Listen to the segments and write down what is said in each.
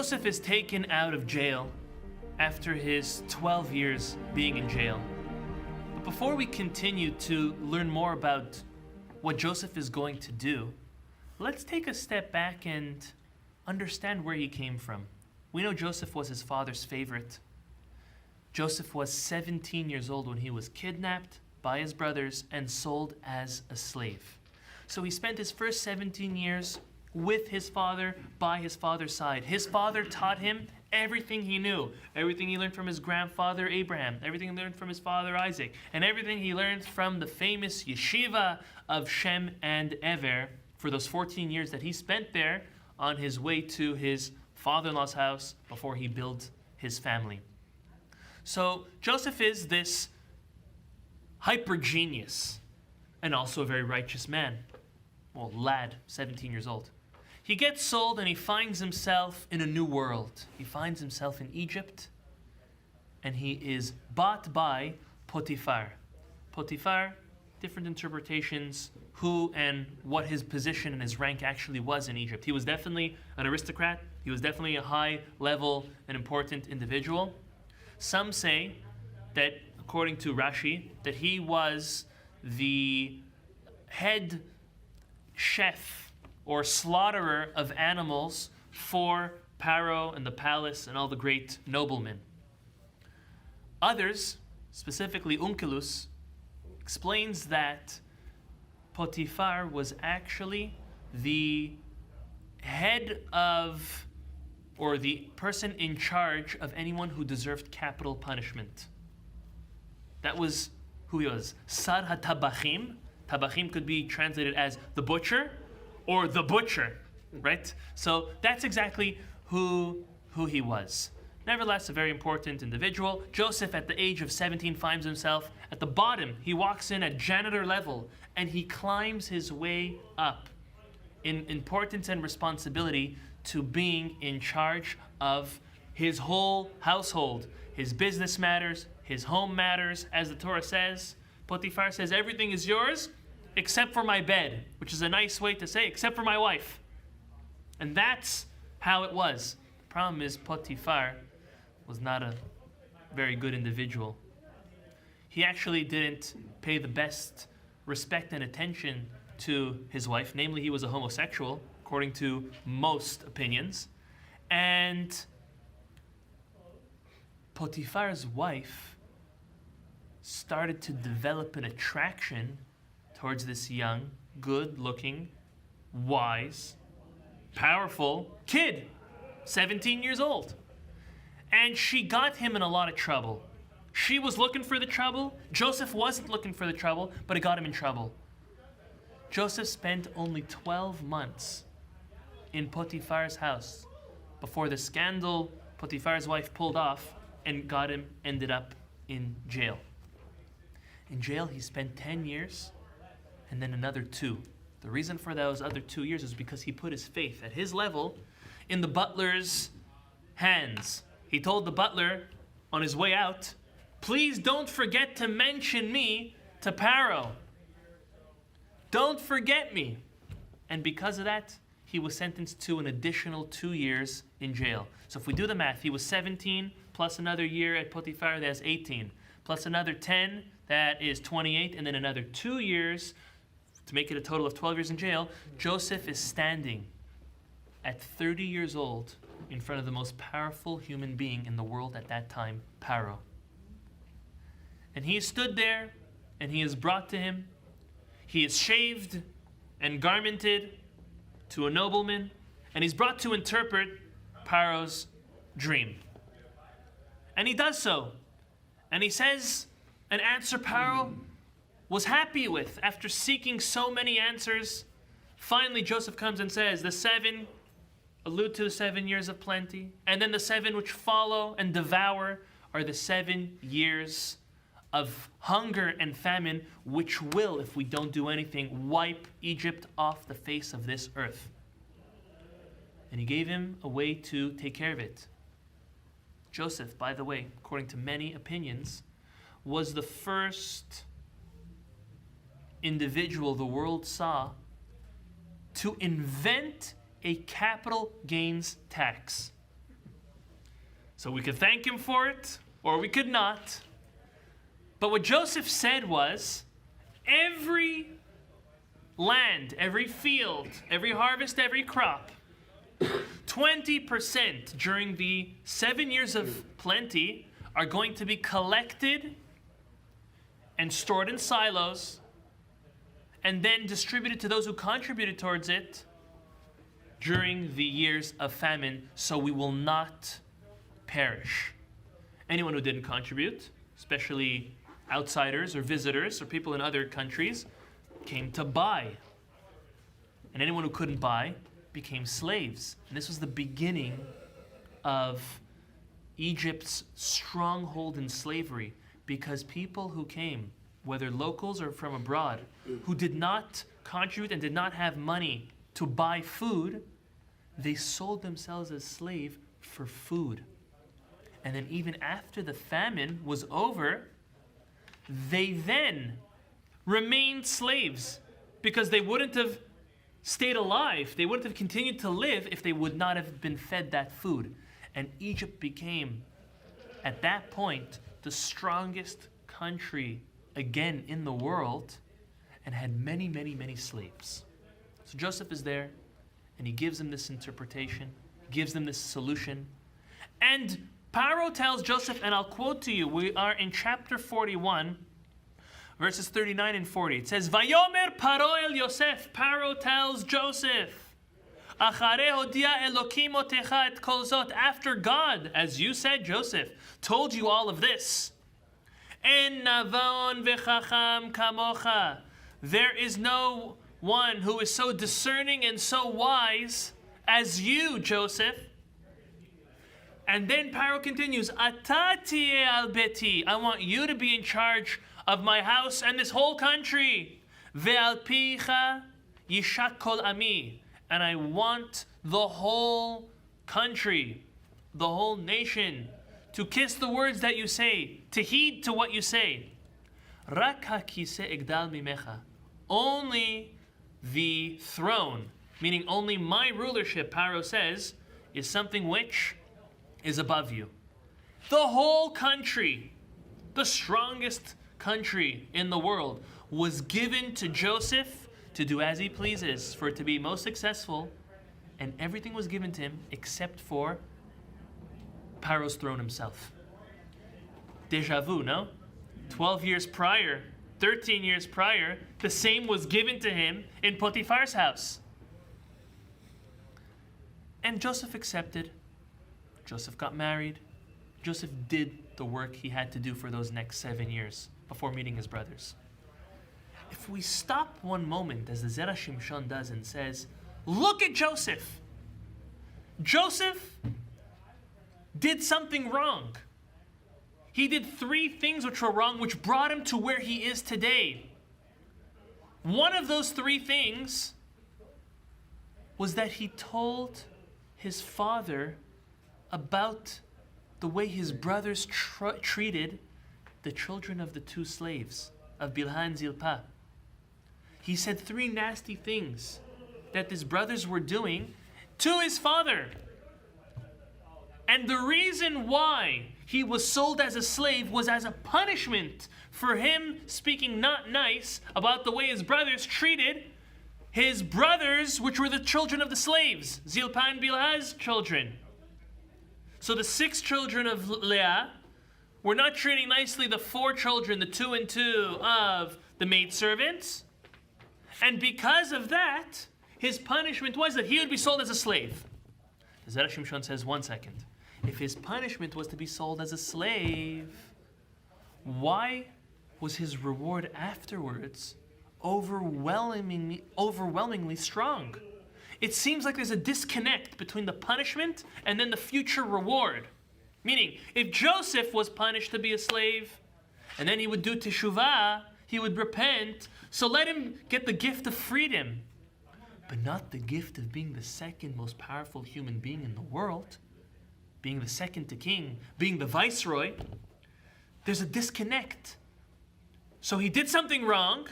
Joseph is taken out of jail after his 12 years being in jail. But before we continue to learn more about what Joseph is going to do, let's take a step back and understand where he came from. We know Joseph was his father's favorite. Joseph was 17 years old when he was kidnapped by his brothers and sold as a slave. So he spent his first 17 years with his father, by his father's side. His father taught him everything he knew, everything he learned from his grandfather Abraham, everything he learned from his father Isaac, and everything he learned from the famous yeshiva of Shem and Ever for those 14 years that he spent there on his way to his father-in-law's house before he built his family. So Joseph is this hyper genius and also a very righteous man. Well, lad, 17 years old. He gets sold and he finds himself in a new world. He finds himself in Egypt and he is bought by Potiphar. Potiphar, different interpretations, who and what his position and his rank actually was in Egypt. He was definitely an aristocrat. He was definitely a high level and important individual. Some say that, according to Rashi, that he was the head chef or slaughterer of animals for Pharaoh and the palace and all the great noblemen. Others, specifically Onkelos, explains that Potiphar was actually the head of, or the person in charge of anyone who deserved capital punishment. That was who he was. Sar ha-tabachim. Tabachim could be translated as the butcher or the butcher, right? So that's exactly who he was. Nevertheless, a very important individual. Joseph, at the age of 17, finds himself at the bottom. He walks in at janitor level, and he climbs his way up in importance and responsibility to being in charge of his whole household, his business matters, his home matters. As the Torah says, Potiphar says, everything is yours except for my bed, which is a nice way to say, except for my wife. And that's how it was. The problem is Potiphar was not a very good individual. He actually didn't pay the best respect and attention to his wife. Namely, he was a homosexual, according to most opinions. And Potiphar's wife started to develop an attraction towards this young, good-looking, wise, powerful kid, 17 years old. And she got him in a lot of trouble. She was looking for the trouble. Joseph wasn't looking for the trouble, but it got him in trouble. Joseph spent only 12 months in Potiphar's house before the scandal Potiphar's wife pulled off and got him, ended up in jail. In jail, he spent 10 years and then another 2. The reason for those other 2 years is because he put his faith at his level in the butler's hands. He told the butler on his way out, please don't forget to mention me to Pharaoh. Don't forget me. And because of that, he was sentenced to an additional 2 years in jail. So if we do the math, he was 17 plus another year at Potiphar, that's 18. Plus another 10, that is 28, and then another 2 years to make it a total of 12 years in jail. Joseph is standing at 30 years old in front of the most powerful human being in the world at that time, Pharaoh. And he stood there, and he is brought to him. He is shaved and garmented to a nobleman, and he's brought to interpret Pharaoh's dream. And he does so. And he says an answer Pharaoh was happy with. After seeking so many answers, finally Joseph comes and says, the 7 allude to the 7 years of plenty, and then the 7 which follow and devour are the 7 years of hunger and famine, which will, if we don't do anything, wipe Egypt off the face of this earth. And he gave him a way to take care of it. Joseph, by the way, according to many opinions, was the first individual the world saw to invent a capital gains tax. So we could thank him for it, or we could not. But what Joseph said was, every land, every field, every harvest, every crop, 20% during the 7 years of plenty are going to be collected and stored in silos and then distributed to those who contributed towards it during the years of famine, so we will not perish. Anyone who didn't contribute, especially outsiders or visitors or people in other countries, came to buy. And anyone who couldn't buy became slaves. And this was the beginning of Egypt's stronghold in slavery, because people who came, whether locals or from abroad, who did not contribute and did not have money to buy food, they sold themselves as slave for food. And then even after the famine was over, they then remained slaves, because they wouldn't have stayed alive, they wouldn't have continued to live if they would not have been fed that food. And Egypt became, at that point, the strongest country again in the world, and had many, many, many slaves. So Joseph is there, and he gives them this interpretation, gives them this solution. And Paro tells Joseph, and I'll quote to you, we are in chapter 41, verses 39 and 40. It says, Vayomer Paro el Yosef, Paro tells Joseph, Achare hodia Elokim otecha et kol zot, after God, as you said, Joseph, told you all of this. En navon v'chacham kamocha, there is no one who is so discerning and so wise as you, Joseph. And then Paro continues, Ata tieh al beti, I want you to be in charge of my house and this whole country. Ve'al picha yishak kol ami, and I want the whole country, the whole nation, to kiss the words that you say, to heed to what you say. Rak hakiseh egdal mimecha, only the throne, meaning only my rulership, Paro says, is something which is above you. The whole country, the strongest country in the world, was given to Joseph to do as he pleases, for it to be most successful, and everything was given to him except for Paro's throne himself. Deja vu, no? 12 years prior, 13 years prior, the same was given to him in Potiphar's house. And Joseph accepted. Joseph got married. Joseph did the work he had to do for those next 7 years before meeting his brothers. If we stop one moment, as the Zera Shimshon does, and says, look at Joseph. Joseph did something wrong. He did 3 things which were wrong, which brought him to where he is today. One of those 3 things was that he told his father about the way his brothers treated the children of the 2 slaves, of Bilhah and Zilpah. He said 3 nasty things that his brothers were doing to his father. And the reason why he was sold as a slave was as a punishment for him speaking not nice about the way his brothers treated his brothers, which were the children of the slaves, Zilpah and Bilhah's children. So the 6 children of Leah were not treating nicely the 4 children, the 2 and 2 of the maidservants. And because of that, his punishment was that he would be sold as a slave. The Zera Shimshon says, 1 second. If his punishment was to be sold as a slave, why was his reward afterwards overwhelmingly strong? It seems like there's a disconnect between the punishment and then the future reward. Meaning, if Joseph was punished to be a slave, and then he would do teshuvah, he would repent, so let him get the gift of freedom, but not the gift of being the second most powerful human being in the world, being the second to king, being the viceroy. There's a disconnect. So he did something wrong,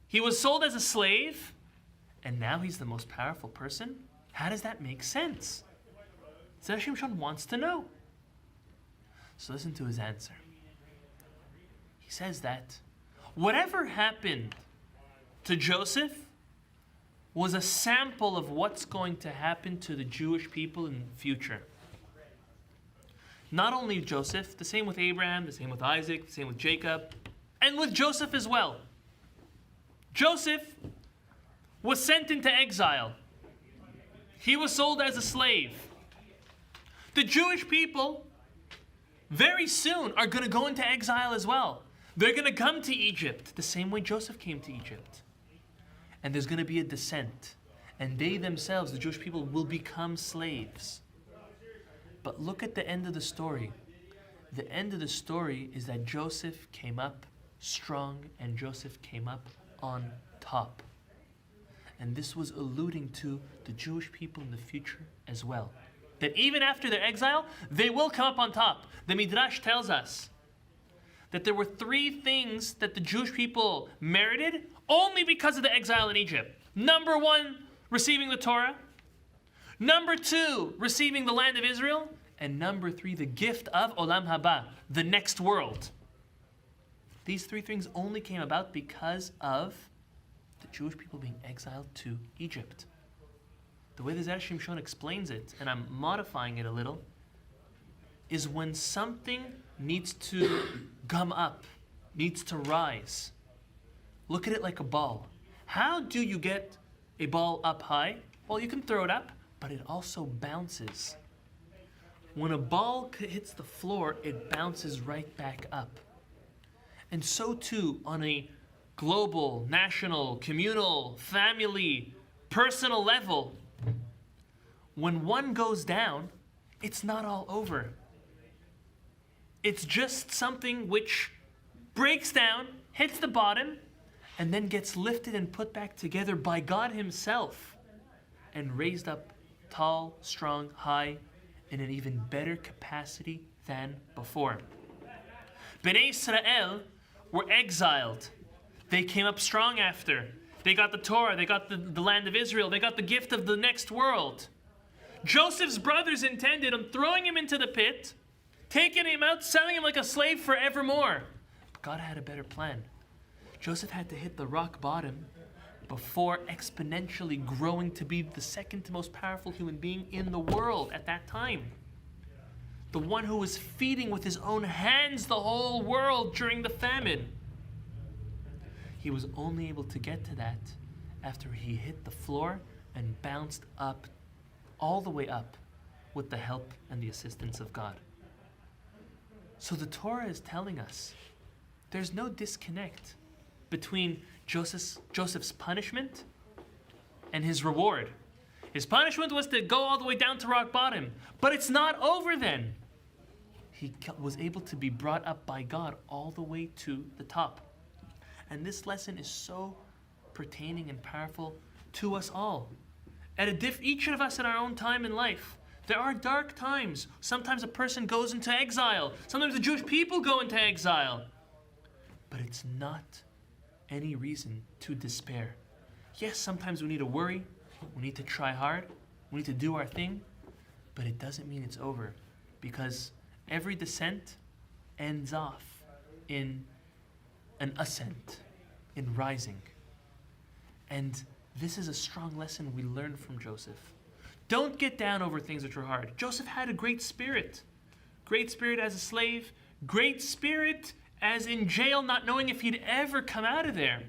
he was sold as a slave, and now he's the most powerful person? How does that make sense? Zera Shimshon wants to know. So listen to his answer. He says that whatever happened to Joseph was a sample of what's going to happen to the Jewish people in the future. Not only Joseph, the same with Abraham, the same with Isaac, the same with Jacob, and with Joseph as well. Joseph was sent into exile. He was sold as a slave. The Jewish people very soon are going to go into exile as well. They're going to come to Egypt the same way Joseph came to Egypt. And there's going to be a descent. And they themselves, the Jewish people, will become slaves. But look at the end of the story. The end of the story is that Joseph came up strong and Joseph came up on top. And this was alluding to the Jewish people in the future as well. That even after their exile, they will come up on top. The Midrash tells us that there were 3 things that the Jewish people merited only because of the exile in Egypt. Number 1, receiving the Torah. Number 2, receiving the land of Israel. And number 3, the gift of Olam Haba, the next world. These 3 things only came about because of the Jewish people being exiled to Egypt. The way the Zera Shimshon explains it, and I'm modifying it a little, is when something needs to gum up, needs to rise. Look at it like a ball. How do you get a ball up high? Well, you can throw it up, but it also bounces. When a ball hits the floor, it bounces right back up. And so too, on a global, national, communal, family, personal level, when one goes down, it's not all over. It's just something which breaks down, hits the bottom, and then gets lifted and put back together by God Himself and raised up tall, strong, high, in an even better capacity than before. Bnei Israel were exiled. They came up strong after. They got the Torah, they got the land of Israel, they got the gift of the next world. Joseph's brothers intended on throwing him into the pit, taking him out, selling him like a slave forevermore. God had a better plan. Joseph had to hit the rock bottom before exponentially growing to be the second most powerful human being in the world at that time. The one who was feeding with his own hands the whole world during the famine. He was only able to get to that after he hit the floor and bounced up, all the way up, with the help and the assistance of God. So the Torah is telling us there's no disconnect between Joseph's punishment and his reward. His punishment was to go all the way down to rock bottom. But it's not over then. He was able to be brought up by God all the way to the top. And this lesson is so pertaining and powerful to us all. At each of us in our own time in life, there are dark times. Sometimes a person goes into exile. Sometimes the Jewish people go into exile. But it's not any reason to despair. Yes, sometimes we need to worry. We need to try hard. We need to do our thing. But it doesn't mean it's over. Because every descent ends off in an ascent, in rising. And this is a strong lesson we learn from Joseph. Don't get down over things which are hard. Joseph had a great spirit. Great spirit as a slave. Great spirit as in jail, not knowing if he'd ever come out of there.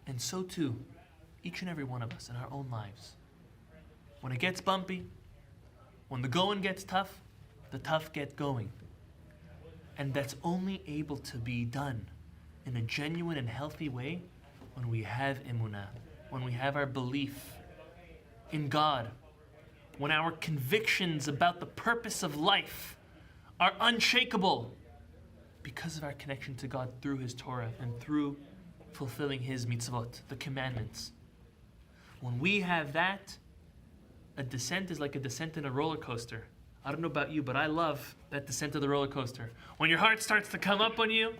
And so too, each and every one of us in our own lives. When it gets bumpy, when the going gets tough, the tough get going. And that's only able to be done in a genuine and healthy way when we have emunah, when we have our belief in God, when our convictions about the purpose of life are unshakable because of our connection to God through His Torah and through fulfilling His mitzvot, the commandments. When we have that, a descent is like a descent in a roller coaster. I don't know about you, but I love that descent of the roller coaster. When your heart starts to come up on you,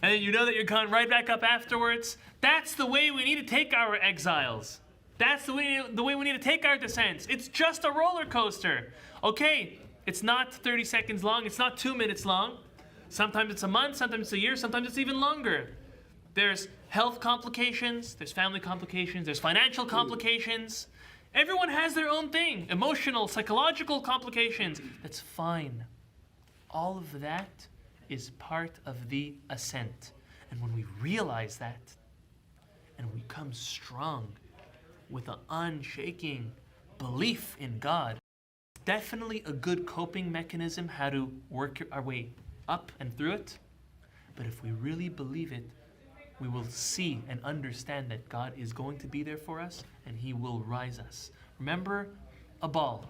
and then you know that you're going right back up afterwards, that's the way we need to take our exiles. That's the way we need to take our descents. It's just a roller coaster. Okay, It's not 30 seconds long. It's not 2 minutes long. Sometimes it's a month, sometimes it's a year, sometimes it's even longer. There's health complications, there's family complications, there's financial complications. Everyone has their own thing. Emotional, psychological complications. That's fine. All of that is part of the ascent. And when we realize that, and we come strong with an unshaking belief in God, it's definitely a good coping mechanism how to work our way up and through it. But if we really believe it, we will see and understand that God is going to be there for us and He will rise us. Remember a ball.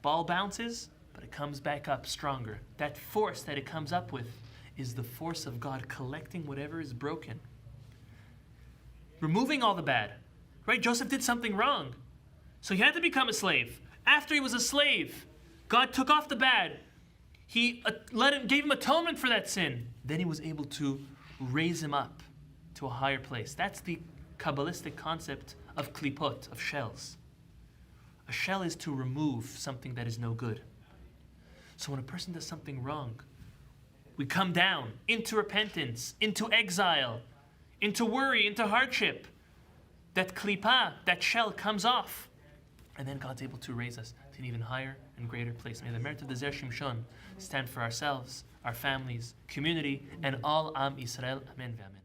Ball bounces, but it comes back up stronger. That force that it comes up with is the force of God collecting whatever is broken. Removing all the bad. Right? Joseph did something wrong. So he had to become a slave. After he was a slave, God took off the bad. He gave him atonement for that sin. Then he was able to raise him up to a higher place. That's the Kabbalistic concept of klipot, of shells. A shell is to remove something that is no good. So when a person does something wrong, we come down into repentance, into exile, into worry, into hardship. That klipa, that shell comes off. And then God's able to raise us to an even higher and greater place. May the merit of the Zera Shimshon stand for ourselves, our families, community, and all Am Yisrael. Amen v'amen.